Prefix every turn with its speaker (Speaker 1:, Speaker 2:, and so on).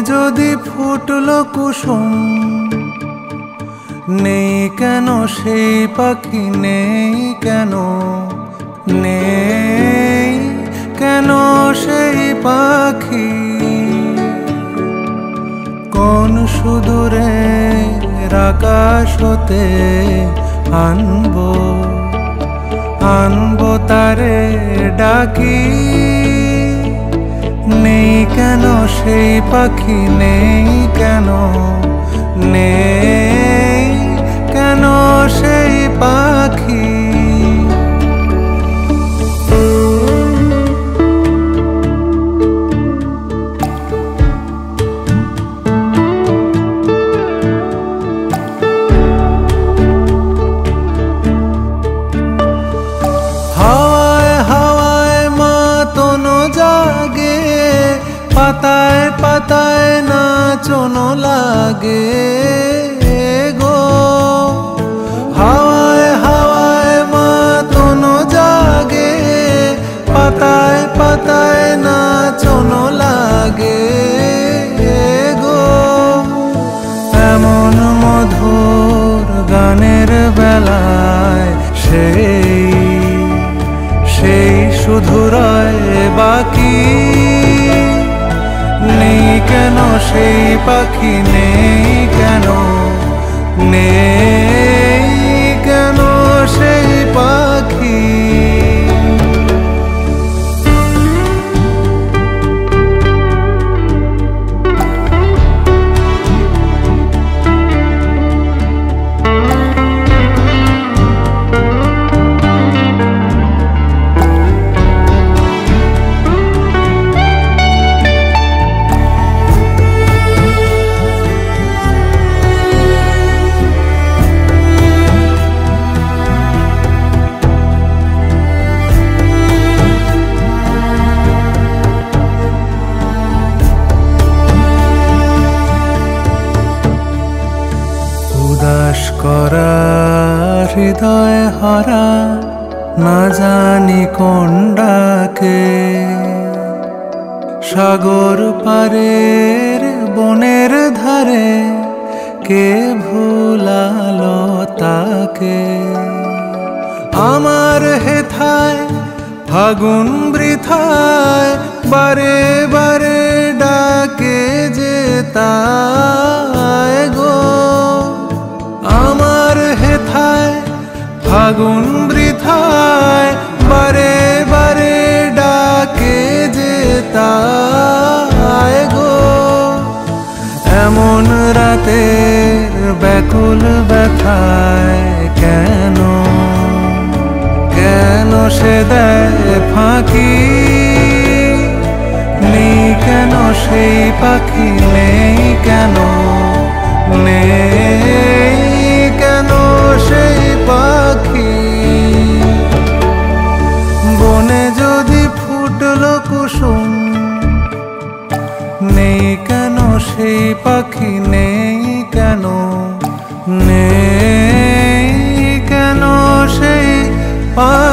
Speaker 1: যদি ফুটলো কুসুম, নেই কেন সেই পাখি, নেই কেন, নেই কেন সেই পাখি? কোন সুদূরের আকাশ হতে আনবো, আনবো তারে ডাকি? নেই কেন সেই পাখি, নেই কেন, নেই কেন সেই পাখি? পাতায় পাতায় নাচনো লাগে গো, হাওয়ায় হাওয়ায় মাতনো জাগে, পাতায় পাতায় নাচনো লাগে গো। এমন মধুর গানের বেলায় সেই শুধু রয় বাকি। নেই কেন সেই পাখি, নেই কেন, নেই কেন সেই পাখি? উদাস করা হৃদয় হারা, না জানি কোন ডাকে, সাগর পারের বনের ধারে কে ভুলালো তাকে? আমার হেথায় ফাগুন বৃথায় বারে বারে ডাকে যে তাই গো। আমার হেথায় ফাগুন বৃথায় বারে বারে ডাকে যে তাই গো। এমন রাতের ব্যাকুল ব্যথায় কেন, কেন সে দেয় ফাঁকি? নেই কেন সেই পাখি, নেই কেন, নেই কেন সেই পাখি? বনে যদি ফুটলো কুসুম, নেই কেন সেই পাখি, নেই কেন, নেই কেন সেই পাখি?